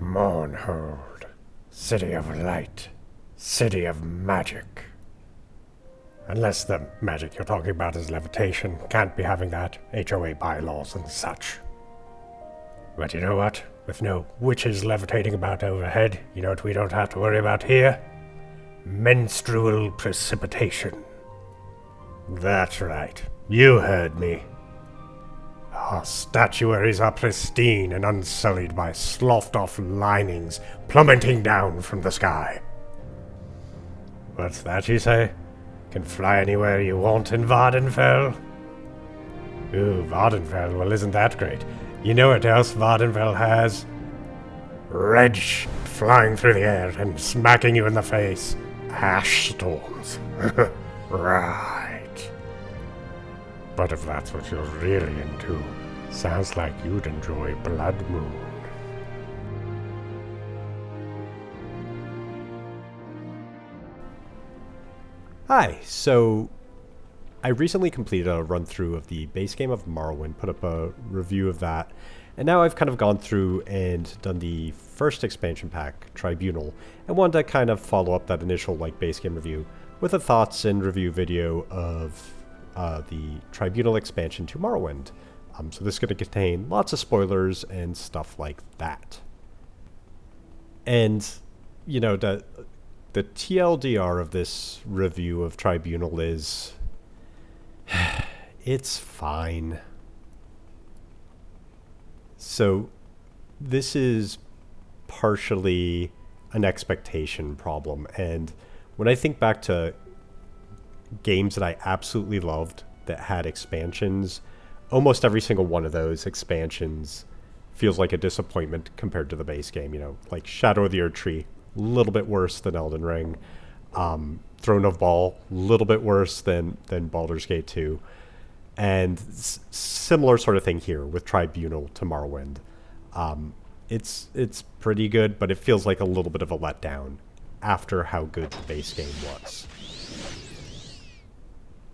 Mournhold, city of light, city of magic. Unless the magic you're talking about is levitation, can't be having that, HOA bylaws and such. But you know what? With no witches levitating about overhead, you know what we don't have to worry about here? Menstrual precipitation. That's right, you heard me. Our statuaries are pristine and unsullied by sloughed-off linings plummeting down from the sky. What's that you say? Can fly anywhere you want in Vardenfell? Ooh, Vardenfell, well isn't that great? You know what else Vardenfell has? Red flying through the air and smacking you in the face. Ash storms. Right. But if that's what you're really into, sounds like you'd enjoy Blood Moon. Hi, so I recently completed a run-through of the base game of Morrowind, put up a review of that, and now I've kind of gone through and done the first expansion pack, Tribunal, and wanted to kind of follow up that initial base game review with a thoughts and review video of the Tribunal Expansion to Morrowind. So this is going to contain lots of spoilers and stuff like that. And, you know, the TLDR of this review of Tribunal is... it's fine. So this is partially an expectation problem, and when I think back to games that I absolutely loved that had expansions, almost every single one of those expansions feels like a disappointment compared to the base game. You know, like Shadow of the Erdtree, a little bit worse than Elden Ring. Throne of Ball, a little bit worse than Baldur's Gate 2. And similar sort of thing here with Tribunal to Morrowind. It's pretty good, but it feels like a little bit of a letdown after how good the base game was.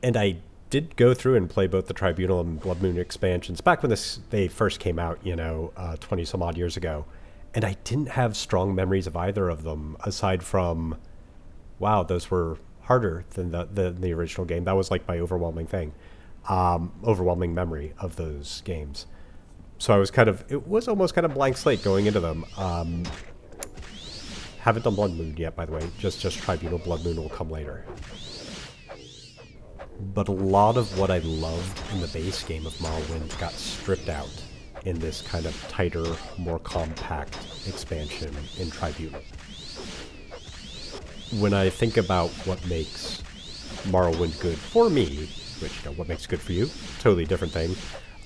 And I did go through and play both the Tribunal and Blood Moon expansions back when they first came out, 20 some odd years ago. And I didn't have strong memories of either of them, aside from, wow, those were harder than the original game. That was like my overwhelming thing, overwhelming memory of those games. So it was almost kind of blank slate going into them. Haven't done Blood Moon yet, by the way. Just Tribunal. Blood Moon will come later. But a lot of what I loved in the base game of Morrowind got stripped out in this kind of tighter, more compact expansion in Tribunal. When I think about what makes Morrowind good for me, which, what makes good for you, totally different thing,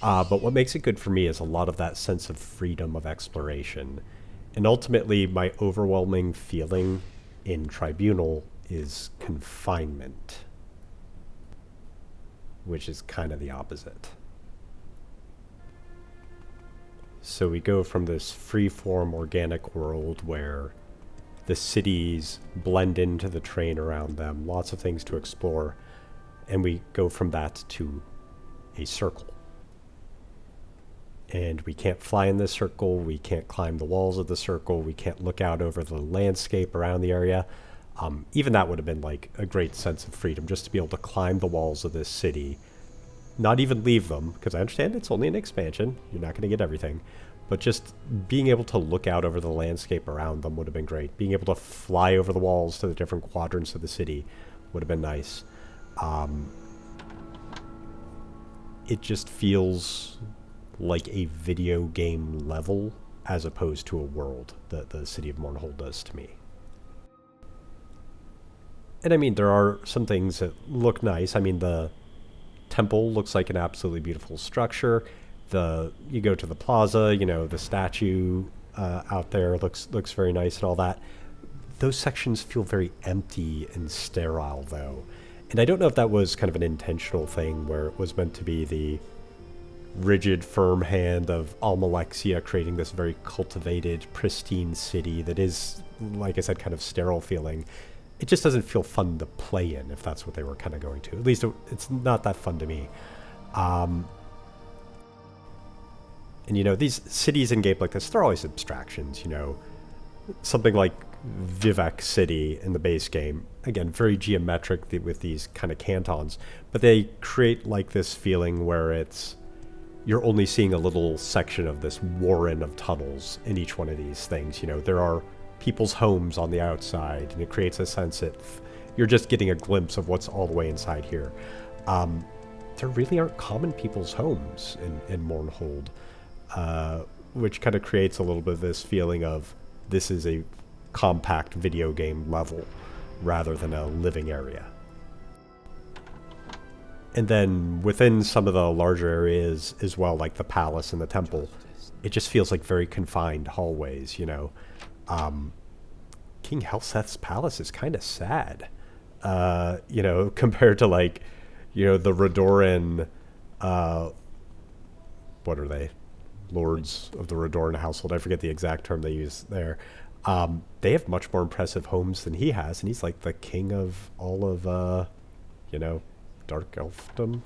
but what makes it good for me is a lot of that sense of freedom of exploration. And ultimately, my overwhelming feeling in Tribunal is confinement, which is kind of the opposite. So we go from this free-form organic world where the cities blend into the terrain around them, lots of things to explore, and we go from that to a circle. And we can't fly in this circle, we can't climb the walls of the circle, we can't look out over the landscape around the area. Even that would have been like a great sense of freedom, just to be able to climb the walls of this city, not even leave them, because I understand it's only an expansion, you're not going to get everything, but just being able to look out over the landscape around them would have been great. Being able to fly over the walls to the different quadrants of the city would have been nice. It just feels like a video game level as opposed to a world that the city of Mournhold does to me. And I mean, there are some things that look nice. I mean, the temple looks like an absolutely beautiful structure. You go to the plaza, the statue out there looks very nice and all that. Those sections feel very empty and sterile, though. And I don't know if that was kind of an intentional thing where it was meant to be the rigid, firm hand of Almalexia creating this very cultivated, pristine city that is, like I said, kind of sterile feeling. It just doesn't feel fun to play in, if that's what they were kind of going to. At least it's not that fun to me. And, you know, these cities in games like this, they're always abstractions, you know. Something like Vivek City in the base game, again, very geometric with these kind of cantons, but they create like this feeling where you're only seeing a little section of this warren of tunnels in each one of these things. You know, there are people's homes on the outside, and it creates a sense that you're just getting a glimpse of what's all the way inside here. There really aren't common people's homes in Mournhold, which kind of creates a little bit of this feeling of this is a compact video game level rather than a living area. And then within some of the larger areas as well, like the palace and the temple, it just feels like very confined hallways, you know. King Helseth's palace is kind of sad, you know, compared to like, you know, the Redoran, what are they? Lords of the Redoran household. I forget the exact term they use there. They have much more impressive homes than he has, and he's like the king of all of, you know, Dark Elfdom?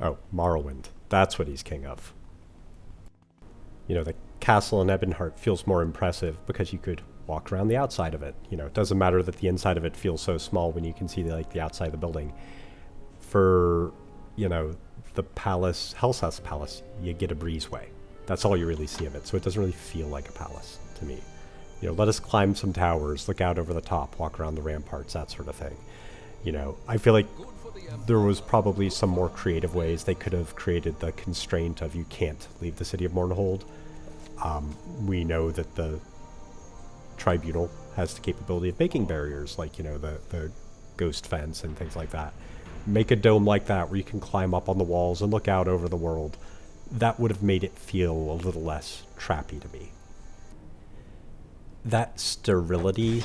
Oh, Morrowind. That's what he's king of. You know, the castle in Ebonheart feels more impressive because you could walk around the outside of it. You know, it doesn't matter that the inside of it feels so small when you can see the outside of the building. For, you know, the palace, Helseth's palace, you get a breezeway. That's all you really see of it, so it doesn't really feel like a palace to me. You know, let us climb some towers, look out over the top, walk around the ramparts, that sort of thing. You know, I feel like there was probably some more creative ways they could have created the constraint of you can't leave the city of Mournhold. We know that the Tribunal has the capability of making barriers, like, you know, the ghost fence and things like that. Make a dome like that where you can climb up on the walls and look out over the world. That would have made it feel a little less trappy to me. That sterility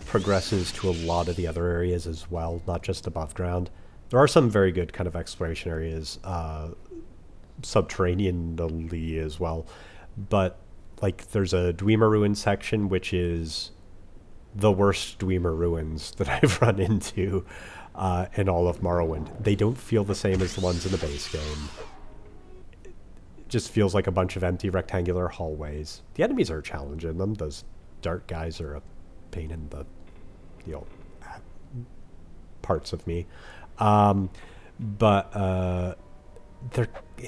progresses to a lot of the other areas as well, not just above ground. There are some very good kind of exploration areas, subterraneanly as well, but like there's a Dwemer Ruin section, which is the worst Dwemer Ruins that I've run into in all of Morrowind. They don't feel the same as the ones in the base game. It just feels like a bunch of empty rectangular hallways. The enemies are challenging them. Those dark guys are a pain in the, you know, parts of me. But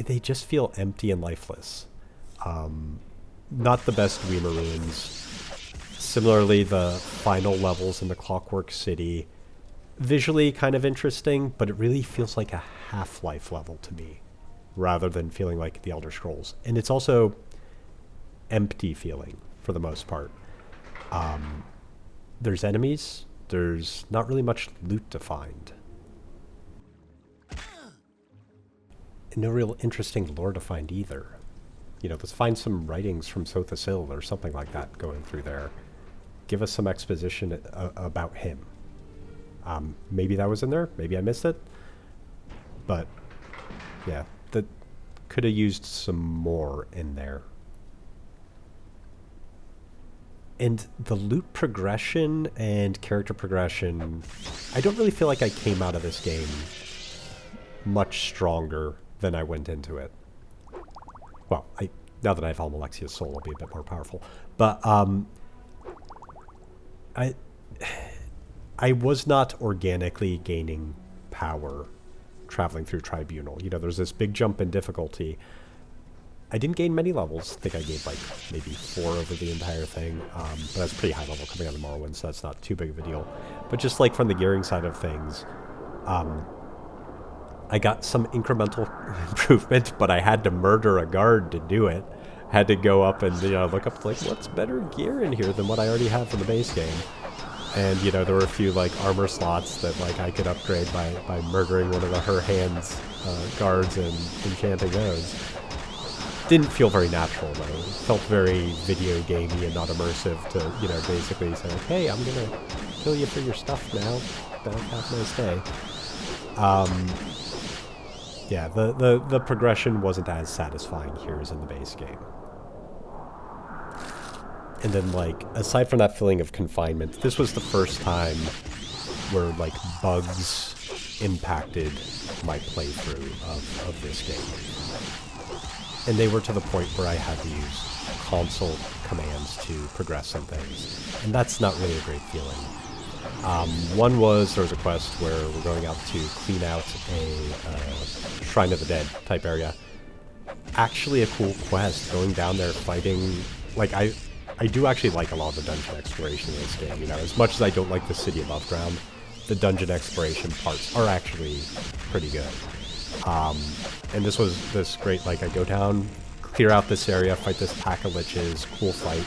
they just feel empty and lifeless. Not the best Dwemer Ruins. Similarly, the final levels in the Clockwork City, visually kind of interesting, but it really feels like a Half-Life level to me, rather than feeling like the Elder Scrolls. And it's also empty feeling, for the most part. There's enemies. There's not really much loot to find. And no real interesting lore to find either. You know, let's find some writings from Sothasil or something like that going through there. Give us some exposition about him. Maybe that was in there. Maybe I missed it. But, yeah, that could have used some more in there. And the loot progression and character progression, I don't really feel like I came out of this game much stronger than I went into it. Well, now that I have Alma Alexia's soul, I'll be a bit more powerful. But I was not organically gaining power traveling through Tribunal. You know, there's this big jump in difficulty. I didn't gain many levels. I think I gained like maybe 4 over the entire thing. But that's pretty high level coming out of Morrowind, so that's not too big of a deal. But just like from the gearing side of things, I got some incremental improvement, but I had to murder a guard to do it. Had to go up and, you know, look up like what's better gear in here than what I already have from the base game. And, you know, there were a few like armor slots that like I could upgrade by murdering one of the Her Hands guards and enchanting those. Didn't feel very natural though. It felt very video gamey and not immersive to, you know, basically say, like, hey, I'm gonna kill you for your stuff now. Have a nice day. Yeah, the progression wasn't as satisfying here as in the base game. And then, like, aside from that feeling of confinement, this was the first time where, like, bugs impacted my playthrough of this game. And they were to the point where I had to use console commands to progress some things. And that's not really a great feeling. One was, there was a quest where we're going out to clean out a Shrine of the Dead type area. Actually a cool quest, going down there fighting, like I do actually like a lot of the dungeon exploration in this game, you know, as much as I don't like the city above ground, the dungeon exploration parts are actually pretty good. And this was this great, like I go down, clear out this area, fight this pack of liches, cool fight,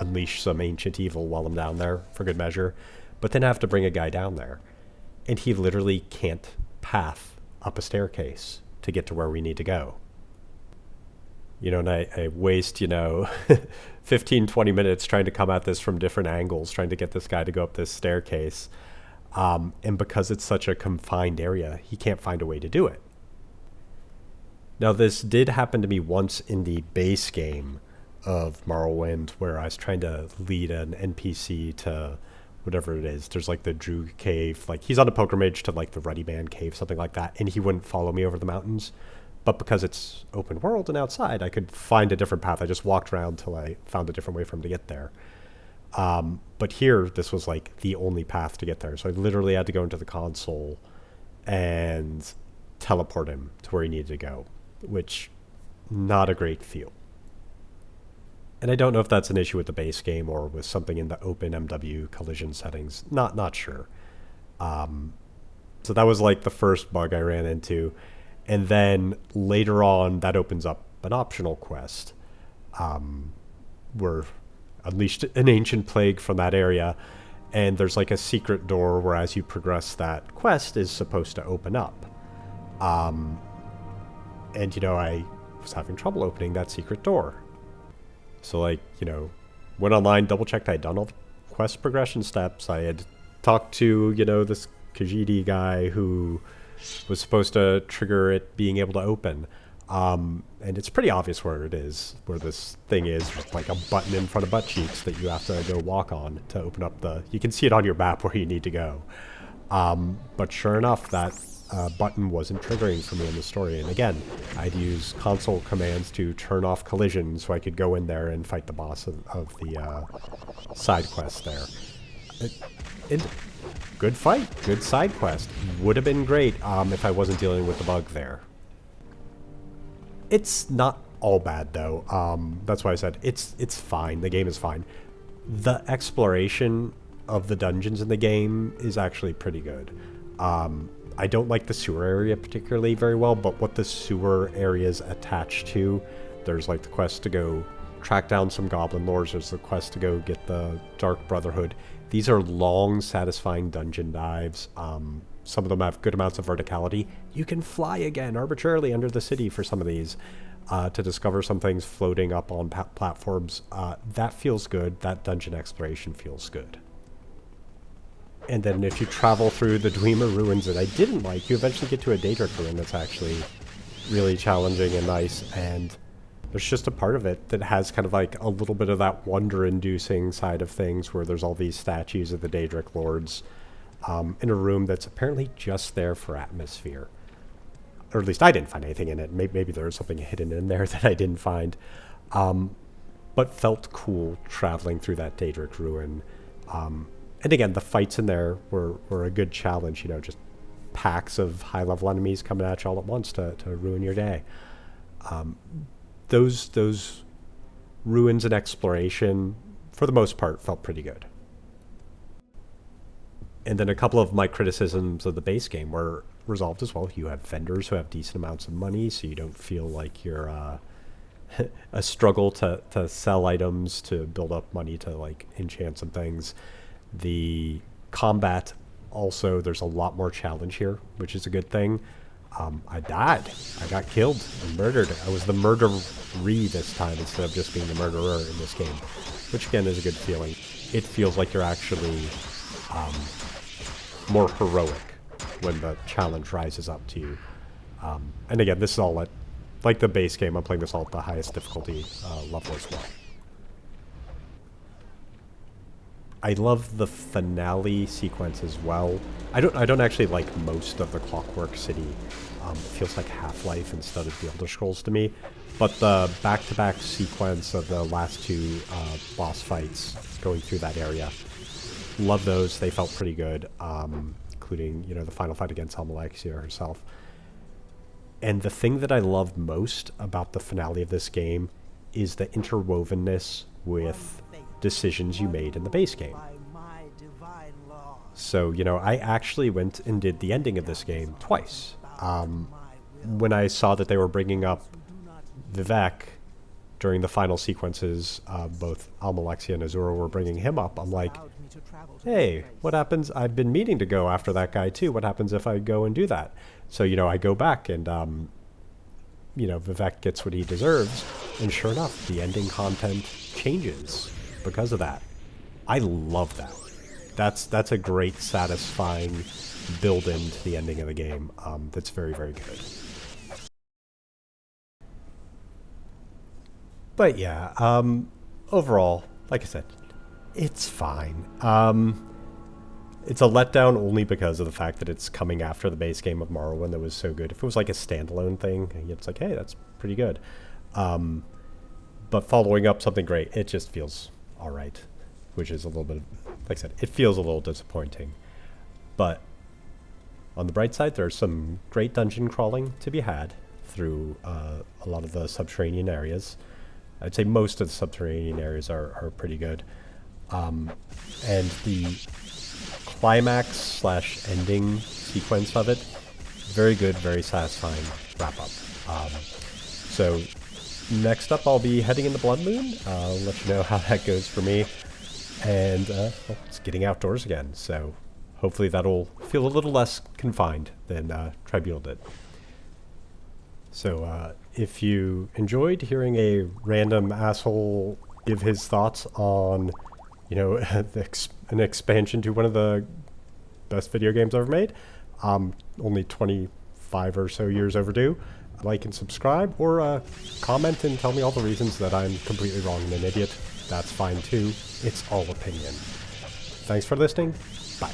unleash some ancient evil while I'm down there for good measure, but then I have to bring a guy down there, and he literally can't path up a staircase to get to where we need to go. You know, and I waste, you know, 15, 20 minutes trying to come at this from different angles, trying to get this guy to go up this staircase. And because it's such a confined area, he can't find a way to do it. Now, this did happen to me once in the base game of Morrowind, where I was trying to lead an NPC to whatever it is. There's like the Drew Cave, like he's on a pilgrimage to like the Ruddy Man Cave, something like that, and he wouldn't follow me over the mountains. But because it's open world and outside, I could find a different path. I just walked around till I found a different way for him to get there. But here, this was like the only path to get there. So I literally had to go into the console and teleport him to where he needed to go, which not a great feel. And I don't know if that's an issue with the base game or with something in the OpenMW collision settings. Not sure. So that was like the first bug I ran into. And then later on, that opens up an optional quest. We're unleashed an ancient plague from that area, and there's like a secret door where as you progress that quest is supposed to open up. And, you know, I was having trouble opening that secret door. So, like, you know, went online, double-checked I'd done all the quest progression steps. I had talked to, you know, this Khajiit guy who was supposed to trigger it being able to open. And it's pretty obvious where it is, where this thing is. There's like a button in front of butt cheeks that you have to go walk on to open up the... You can see it on your map where you need to go. But sure enough, that button wasn't triggering for me in the story. And again, I'd use console commands to turn off collision so I could go in there and fight the boss of the side quest there. Good fight, good side quest. Would have been great if I wasn't dealing with the bug there. It's not all bad though. That's why I said it's fine. The game is fine. The exploration of the dungeons in the game is actually pretty good. I don't like the sewer area particularly very well, but what the sewer area is attached to, there's like the quest to go track down some goblin lords, there's the quest to go get the Dark Brotherhood. These are long, satisfying dungeon dives. Some of them have good amounts of verticality. You can fly again arbitrarily under the city for some of these to discover some things floating up on platforms. That feels good. That dungeon exploration feels good. And then if you travel through the Dwemer ruins that I didn't like, you eventually get to a Daedric ruin that's actually really challenging and nice. And there's just a part of it that has kind of like a little bit of that wonder-inducing side of things where there's all these statues of the Daedric lords in a room that's apparently just there for atmosphere. Or at least I didn't find anything in it. Maybe there was something hidden in there that I didn't find. But felt cool traveling through that Daedric ruin. And again, the fights in there were a good challenge, you know, just packs of high-level enemies coming at you all at once to ruin your day. Those ruins and exploration, for the most part, felt pretty good. And then a couple of my criticisms of the base game were resolved as well. You have vendors who have decent amounts of money, so you don't feel like you're a struggle to sell items, to build up money, to like enchant some things. The combat also, there's a lot more challenge here, which is a good thing. I died. I got killed and murdered. I was the murderee this time instead of just being the murderer in this game, which again is a good feeling. It feels like you're actually more heroic when the challenge rises up to you. And again, this is all at, like the base game, I'm playing this all at the highest difficulty level as well. I love the finale sequence as well. I don't actually like most of the Clockwork City. It feels like Half-Life instead of the Elder Scrolls to me. But the back-to-back sequence of the last two boss fights going through that area, love those. They felt pretty good, including, you know, the final fight against Almalexia herself. And the thing that I love most about the finale of this game is the interwovenness with decisions you made in the base game. So, you know, I actually went and did the ending of this game twice. When I saw that they were bringing up Vivek during the final sequences, both Almalexia and Azura were bringing him up, I'm like, hey, what happens? I've been meaning to go after that guy too. What happens if I go and do that? So, you know, I go back and, you know, Vivek gets what he deserves. And sure enough, the ending content changes because of that. I love that. That's a great, satisfying build-in to the ending of the game. That's very, very good. But yeah, overall, like I said, it's fine. It's a letdown only because of the fact that it's coming after the base game of Morrowind that was so good. If it was like a standalone thing, it's like, hey, that's pretty good. But following up something great, it just feels all right, which is a little bit, like I said, it feels a little disappointing. But on the bright side, there's some great dungeon crawling to be had through a lot of the subterranean areas. I'd say most of the subterranean areas are pretty good. And the climax slash ending sequence of it, very good, very satisfying wrap up. So next up, I'll be heading into Blood Moon. I'll let you know how that goes for me. And well, it's getting outdoors again, so hopefully that'll feel a little less confined than Tribunal did. So if you enjoyed hearing a random asshole give his thoughts on, you know, an expansion to one of the best video games ever made, only 25 or so years overdue, like and subscribe, or comment and tell me all the reasons that I'm completely wrong and an idiot. That's fine too. It's all opinion. Thanks for listening. Bye.